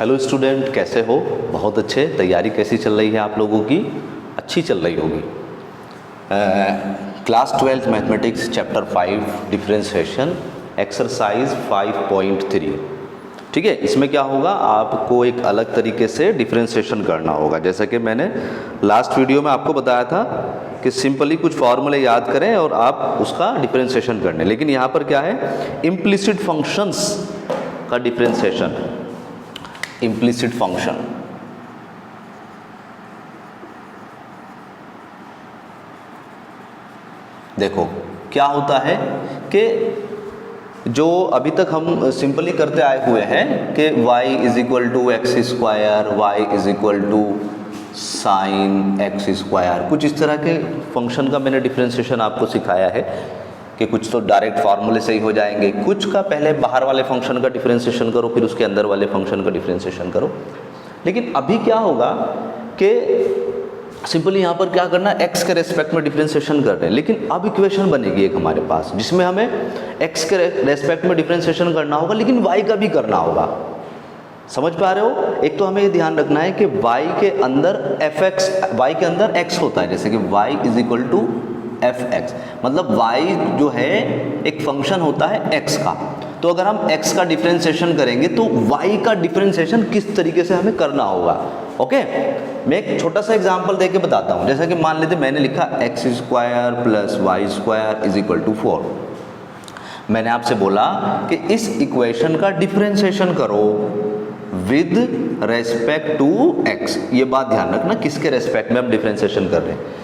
Hello student, कैसे हो? बहुत अच्छे। तैयारी कैसी चल रही है आप लोगों की? अच्छी चल रही होगी। Class 12 mathematics chapter 5 differentiation exercise 5.3। ठीक है, इसमें क्या होगा, आपको एक अलग तरीके से डिफरेंशिएशन करना होगा। जैसा कि मैंने लास्ट वीडियो में आपको बताया था कि सिंपली कुछ फॉर्मूले याद करें और आप उसका डिफरेंशिएशन करने। लेकिन यहाँ पर क्या है, इम्प्लिसिट फंक्शंस का डिफरेंशिएशन। इम्प्लिसिट फंक्शन, देखो क्या होता है कि जो अभी तक हम सिंपली करते आए हुए हैं कि y is equal to x square, y is equal to sine x square, कुछ इस तरह के फंक्शन का मैंने डिफरेंशिएशन आपको सिखाया है कि कुछ तो डायरेक्ट फार्मूले से ही हो जाएंगे, कुछ का पहले बाहर वाले फंक्शन का डिफरेंशिएशन करो, फिर उसके अंदर वाले फंक्शन का डिफरेंशिएशन करो। लेकिन अभी क्या होगा कि सिंपली यहाँ पर क्या करना, x के रेस्पेक्ट में डिफरेंशिएशन कर रहे हैं। लेकिन अब इक्वेशन बनेगी एक हमारे पास जिसमें हमें x के रेस्पेक्ट में डिफरेंशिएशन करना होगा, लेकिन y का भी करना होगा। समझ पा रहे हो? एक तो हमें ये ध्यान रखना है कि y के अंदर fx, y के अंदर x होता है, जैसे कि y is equal to fx, मतलब y जो है एक फंक्शन होता है x का। तो अगर हम x का डिफरेंशिएशन करेंगे तो y का डिफरेंशिएशन किस तरीके से हमें करना होगा। ओके, मैं एक छोटा सा एग्जांपल देके बताता हूँ। जैसा कि मान लेते मैंने लिखा x square plus y square is equal to 4। मैंने आपसे बोला कि इस इक्वेशन का डिफरेंशिएशन करो विद रेस्पेक्ट टू x। ये बात ध्यान रखना, किसके रेस्पेक्ट में हम डिफरेंशिएशन कर रहे हैं।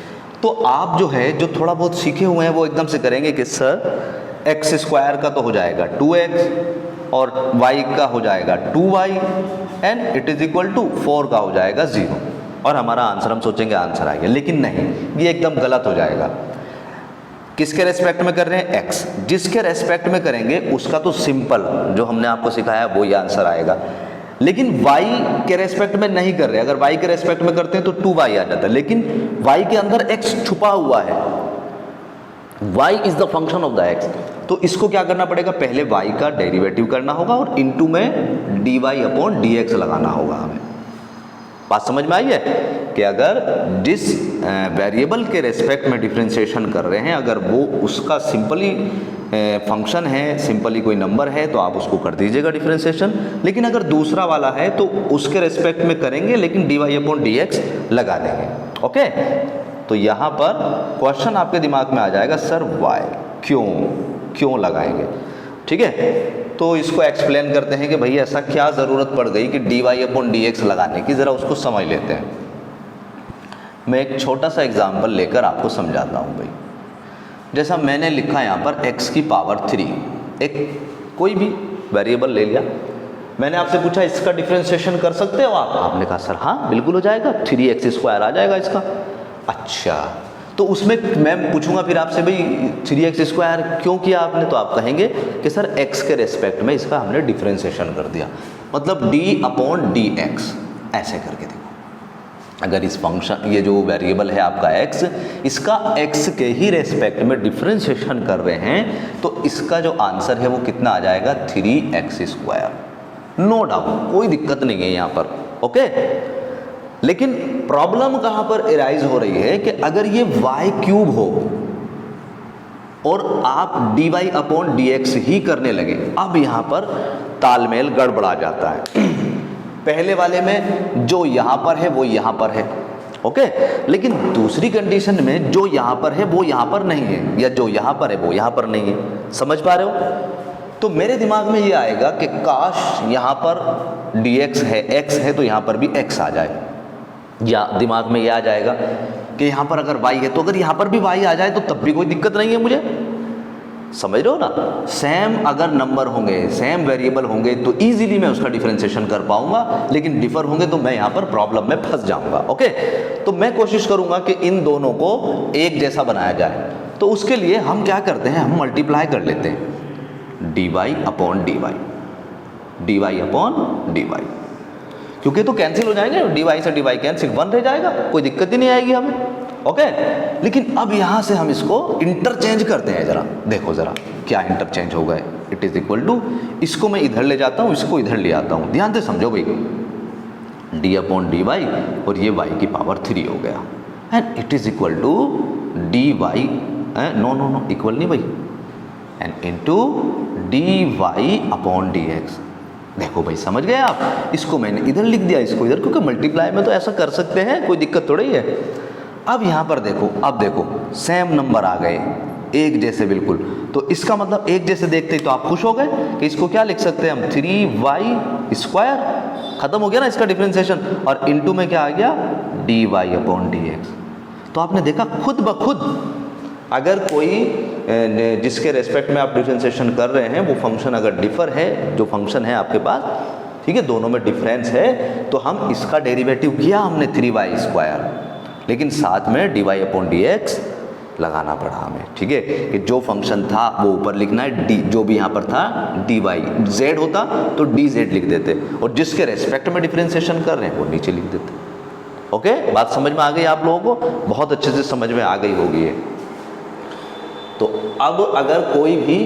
तो आप जो है, जो थोड़ा बहुत सीखे हुए हैं वो एकदम से करेंगे कि सर एक्स स्क्वायर का तो हो जाएगा 2x और y का हो जाएगा 2y and it is equal to 4 का हो जाएगा 0 और हमारा आंसर हम सोचेंगे आंसर आ गया। लेकिन नहीं, ये एकदम गलत हो जाएगा। किसके रेस्पेक्ट में कर रहे हैं? x। जिसके रेस्पेक्ट में करेंगे उसका तो सिंपल जो हमने आपको सिखाया वो ही आंसर आएगा। लेकिन y के रेस्पेक्ट में नहीं कर रहे। अगर y के रेस्पेक्ट में करते हैं तो 2y आ जाता है, लेकिन y के अंदर x छुपा हुआ है। y is the function of the x। तो इसको क्या करना पड़ेगा, पहले y का डेरिवेटिव करना होगा और इनटू में dy अपॉन dx लगाना होगा हमें। बात समझ में आई है कि अगर जिस वेरिएबल के रेस्पेक्ट में डिफरेंशिएशन कर रहे हैं, अगर वो उसका सिंपली फंक्शन है, सिंपली कोई नंबर है, तो आप उसको कर दीजिएगा डिफरेंशिएशन। लेकिन अगर दूसरा वाला है तो उसके रेस्पेक्ट में करेंगे, लेकिन dy अपॉन dx लगा देंगे। ओके, तो यहाँ पर क्वेश्चन आपके दिमाग में आ जाएगा, सर y क्यों लगाएंगे। ठीक है, तो इसको एक्सप्लेन करते हैं कि भैया ऐसा क्या ज़रूरत पड़ गई कि dy अपॉन dx लगाने की, ज़रा उसको समझ लेते हैं। मैं एक छोटा सा एग्जांपल लेकर आपको समझाता हूँ भाई। जैसा मैंने लिखा यहाँ पर x की पावर 3, एक कोई भी वेरिएबल ले लिया। मैंने आपसे पूछा इसका डिफरेंशिएशन कर सकते हो आप? आपने कहा सर हाँ बिल्कुल हो जाएगा, 3x स्क्वायर आ जाएगा इसका। अच्छा, तो उसमें मैं पूछूंगा फिर आपसे, भाई 3x स्क्वायर क्यों किया आपने? तो आप कहेंगे कि सर x के रेस्पेक्ट में इसका हमने डिफरेंशिएशन कर दिया, मतलब d अपॉन dx। ऐसे करके देखो, अगर इस फंक्शन, ये जो वेरिएबल है आपका x, इसका x के ही रेस्पेक्ट में डिफरेंशिएशन कर रहे हैं, तो इसका जो आंसर है वो कितना आ जाएगा, 3x स्क्वायर। नो डाउट, कोई दिक्कत नहीं है यहाँ पर। ओके, लेकिन प्रॉब्लम कहाँ पर एराइज हो रही है कि अगर ये y क्यूब हो और आप dy अपॉन dx ही करने लगे, अब यहाँ पर तालमेल गड़बड़ा जाता है। पहले वाले में जो यहाँ पर है वो यहाँ पर है, ओके, लेकिन दूसरी कंडीशन में जो यहाँ पर है वो यहाँ पर नहीं है, या जो यहाँ पर है वो यहाँ पर नहीं है। समझ पा रहे हो? तो मेरे दिमाग में ये आएगा कि काश यहाँ पर dx है, x है, तो यहाँ पर भी x आ जाए। या दिमाग में ये आ जाएगा कि यहाँ पर अगर y है तो अगर यहाँ पर भी y आ जाए तो तब भी कोई दिक्कत नहीं है मुझे। समझ रहे हो ना? सेम अगर नंबर होंगे, सेम वेरिएबल होंगे तो इजीली मैं उसका डिफरेंशिएशन कर पाऊंगा, लेकिन डिफर होंगे तो मैं यहाँ पर प्रॉब्लम में फंस जाऊंगा। ओके, तो मैं कोशिश करूंगा कि इन दोनों को एक जैसा बनाया जाए। तो उसके लिए हम क्या करते हैं, हम मल्टीप्लाई कर लेते हैं dy upon dy upon dy, क्योंकि तो कैंसिल हो जाएंगे, dy से dy कैंसिल, 1 रह जाएगा, कोई दिक्कत ही नहीं आएगी हमें। ओके, लेकिन अब यहाँ से हम इसको इंटरचेंज करते हैं। ज़रा देखो, ज़रा क्या इंटरचेंज हो गए। इट इज़ इक्वल टू, इसको मैं इधर ले जाता हूँ, इसको इधर ले आता हूँ। ध्यान से समझो भाई, डी अपॉन डी वाई, और ये वाई की पावर 3 हो गया, and it is equal to d y, no equal नहीं भाई, and into d y upon d x. देखो भाई समझ गए आप, इसको मैंने इधर लिख दिया, इसको इधर, क्योंकि मल्टीप्लाई में तो ऐसा कर सकते हैं, कोई दिक्कत थोड़ी है। अब यहाँ पर देखो, अब देखो सेम नंबर आ गए, एक जैसे बिल्कुल, तो इसका मतलब एक जैसे देखते ही तो आप खुश हो गए कि इसको क्या लिख सकते हैं हम, 3y², खत्म हो गया ना इसका डिफ्रेंसिएशन, और इनटू में क्या आ गया, d y upon d x. तो आपने देखा खुद ब खुद, अगर कोई जिसके रेस्पेक्ट में आप डिफ्रेंसिएशन कर रहे हैं वो फंक्शन अगर डिफर है, जो फंक्शन है आपके पास, ठीक है, दोनों में डिफरेंस है, तो हम इसका डेरिवेटिव किया हमने 3y², लेकिन साथ में d y upon d x लगाना पड़ा हमें, ठीक है, कि जो फंक्शन था वो ऊपर लिखना है, डी जो भी यहाँ पर था डी वाई, जेड होता तो डी जेड लिख देते, और जिसके रेस्पेक्ट में डिफ्रेंसिएशन कर रहे हैं वो नीचे लिख देते। ओके, बात समझ में आ गई आप लोगों को, बहुत अच्छे से समझ में आ गई होगी ये। तो अब अगर कोई भी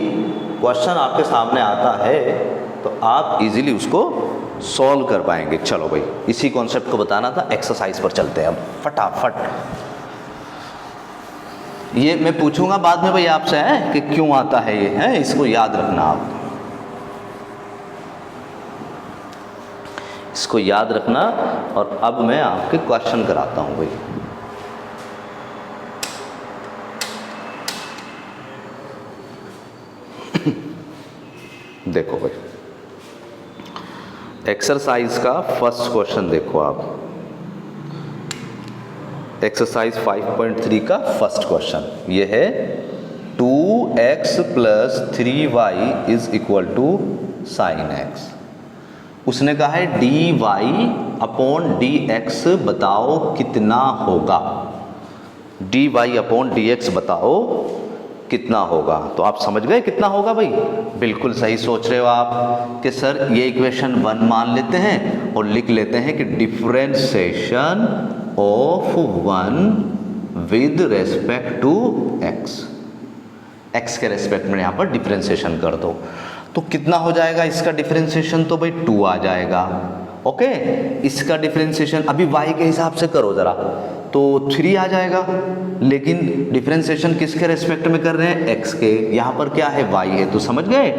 क्वेश्चन आपके सामने आता है तो आप इजीली उसको सॉल्व कर पाएंगे। चलो भाई, इसी कॉन्सेप्ट को बताना था, एक्सरसाइज पर चलते हैं अब फटाफट। ये मैं पूछूंगा बाद में भाई आपसे है कि क्यों आता है ये, है इसको याद रखना, आप इसको याद रखना। और अब मैं आपके क्वेश्चन कराता हूं भाई। देखो भाई, एक्सरसाइज का फर्स्ट क्वेश्चन देखो आप, एक्सरसाइज 5.3 का फर्स्ट क्वेश्चन ये है, 2x + 3y is equal to sin x। उसने कहा है dy अपॉन dx बताओ कितना होगा, dy अपॉन dx बताओ कितना होगा। तो आप समझ गए कितना होगा भाई, बिल्कुल सही सोच रहे हो आप कि सर ये इक्वेशन 1 मान लेते हैं और लिख लेते हैं कि differentiation of 1 with respect to x, x के रेस्पेक्ट में यहाँ पर डिफरेंशिएशन कर दो, तो कितना हो जाएगा इसका डिफरेंशिएशन, तो भाई 2 आ जाएगा। ओके, इसका डिफरेंशिएशन अभी y के हिसाब से करो ज़रा, तो 3 आ जाएगा, लेकिन डिफरेंशिएशन किसके रेस्पेक्ट में कर रहे हैं, x के, यहाँ पर क्या है y है, तो समझ गए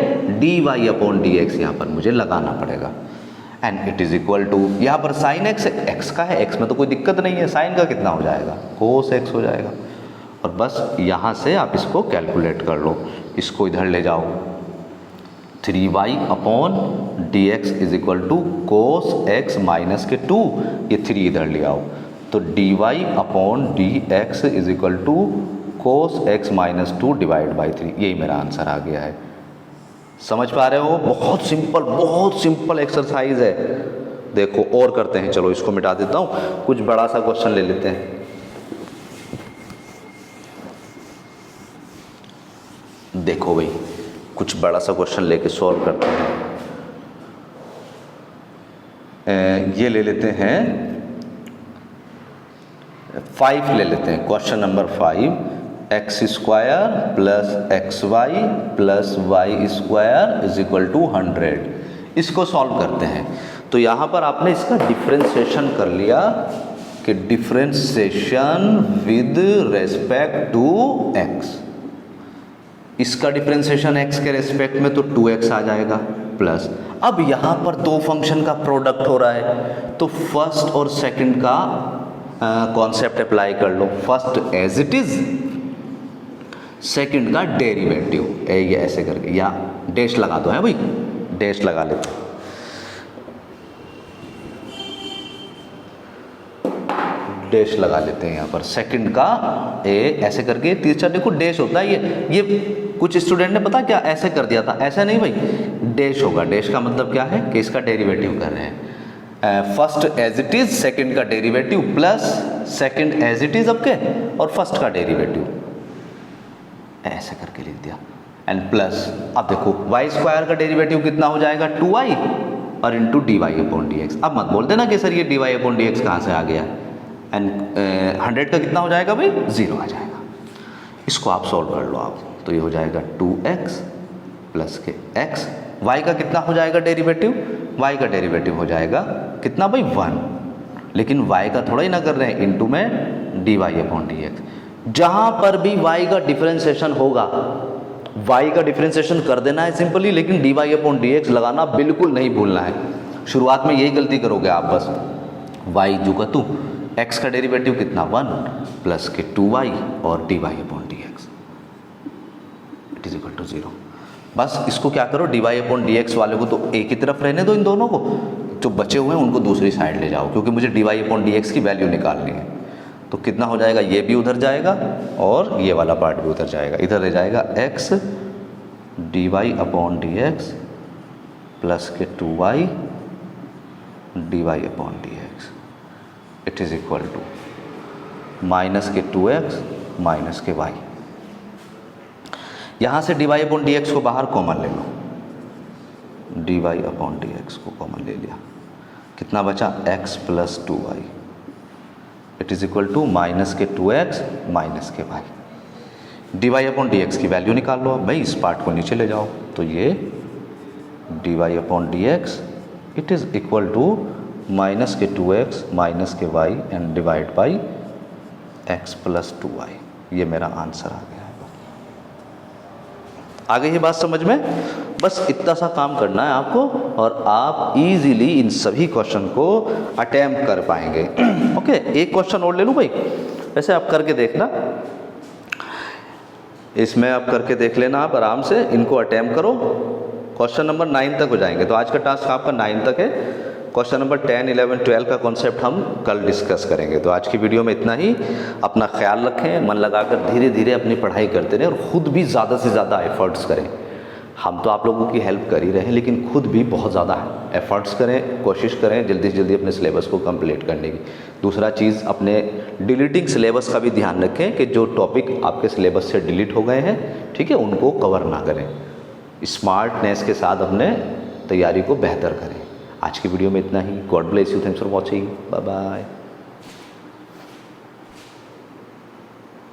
dy अपॉन dx यहाँ पर मुझे लगाना पड़ेगा, and it is equal to, यहाँ पर sin x x का है, x में तो कोई दिक्कत नहीं है, sin का कितना हो जाएगा, cos x हो जाएगा। और बस यहाँ से आप इसको कैलकुलेट कर लो, इसको इधर ले जाओ, 3y upon d x is equal to cos x minus के 2, ये 3 इधर ले आओ, तो dy upon d x is equal to cos x minus 2 divide by 3, यही मेरा आंसर आ गया है। समझ पा रहे हो, बहुत सिंपल एक्सरसाइज है। देखो और करते हैं, चलो इसको मिटा देता हूँ, कुछ बड़ा सा क्वेश्चन ले लेते हैं। देखो भाई, कुछ बड़ा सा क्वेश्चन लेके सॉल्व करते हैं। ये ले लेते हैं 5 ले लेते हैं, question number 5, x² plus xy plus y² is equal to 100। इसको सॉल्व करते हैं। तो यहाँ पर आपने इसका डिफरेंशिएशन कर लिया कि differentiation with respect to x, इसका डिफरेंशिएशन x के रेस्पेक्ट में तो 2x आ जाएगा प्लस, अब यहाँ पर दो फंक्शन का प्रोडक्ट हो रहा है तो फर्स्ट और सेकंड का कॉन्सेप्ट अप्लाई कर लो। First as it is, second का डेरिवेटिव, ये ऐसे करके, या डैश लगा दो है भाई, डैश लगा लेते हैं, डैश लगा लेते हैं यहाँ पर, सेकंड का ए ऐसे करके, तीसरा देखो डैश होता है, ये कुछ स्टूडेंट ने पता क्या ऐसे कर दिया था, ऐसा नहीं भाई, डैश होगा। डैश का मतलब क्या है कि इसका डेरिवेटिव कर रहे हैं, first as it is, second का derivative plus second as it is आपके, और फर्स्ट का डेरिवेटिव, ऐसे करके लिख दिया, एंड प्लस, अब देखो y² का डेरिवेटिव कितना हो जाएगा 2y और इंटू dy अपॉन dx। अब मत बोल देना कि सर ये dy अपॉन dx कहाँ से आ गया, एंड 100 का कितना हो जाएगा भाई, 0 आ जाएगा। इसको आप सॉल्व कर लो आप, तो ये हो जाएगा 2x प्लस के x, y का कितना हो जाएगा डेरिवेटिव, y का डेरिवेटिव हो जाएगा कितना भाई 1, लेकिन y का थोड़ा ही ना कर रहे हैं, इनटू में dy अपॉन dx। जहाँ पर भी y का डिफरेंशिएशन होगा, y का डिफरेंशिएशन कर देना है सिंपली, लेकिन dy अपॉन dx लगाना बिल्कुल नहीं भूलना है। शुरुआत में यही गलती करोगे आप बस, y जुगा तू x का डेरिवेटिव कितना 1 प्लस के 2y और dy upon dx it is equal to 0। बस इसको क्या करो, dy अपॉन dx वाले को तो एक ही तरफ रहने दो, इन दोनों को, जो बचे हुए हैं उनको दूसरी साइड ले जाओ, क्योंकि मुझे dy अपॉन dx की वैल्यू निकालनी है। तो कितना हो जाएगा, ये भी उधर जाएगा और ये वाला पार्ट भी उधर जाएगा, इधर रह जाएगा x dy upon dx plus के 2y dy upon dx it is equal to minus के 2x माइनस के y। यहाँ से dy अपॉन dx को बाहर कॉमन ले लो, dy अपॉन dx को कॉमन ले लिया, कितना बचा x plus 2y it is equal to minus के 2x माइनस के y। dy अपॉन dx की वैल्यू निकाल लो अब भाई, इस पार्ट को नीचे ले जाओ, तो ये dy upon dx it is equal to minus के 2x माइनस के y and divide by x plus 2y। ये मेरा आंसर आ गया है। आ गई है बात समझ में? बस इतना सा काम करना है आपको और आप इजीली इन सभी क्वेश्चन को अटेम्प्ट कर पाएंगे। ओके, एक क्वेश्चन और ले लूँ भाई, वैसे आप करके देखना, इसमें आप करके देख लेना, आप आराम से इनको अटेम्प्ट करो। क्वेश्चन नंबर 9 तक हो जाएंगे, तो आज का टास्क आपका 9 तक है। क्वेश्चन नंबर 10, 11, 12 का कॉन्सेप्ट हम कल डिस्कस करेंगे। तो आज की वीडियो में इतना ही। अपना ख्याल रखें, मन लगाकर धीरे धीरे अपनी पढ़ाई करते रहें और ख़ुद भी ज़्यादा से ज़्यादा एफर्ट्स करें। हम तो आप लोगों की हेल्प कर ही रहे हैं, लेकिन खुद भी बहुत ज़्यादा एफर्ट्स करें, कोशिश करें जल्दी से जल्दी अपने सिलेबस को कंप्लीट करने की। दूसरा चीज़, अपने डिलीटिंग सिलेबस का भी ध्यान रखें कि जो टॉपिक आपके सिलेबस से डिलीट हो गए हैं, ठीक है, उनको कवर ना करें। स्मार्टनेस के साथ अपने तैयारी को बेहतर करें। आज की वीडियो में इतना ही। God bless you, thanks for watching, bye bye.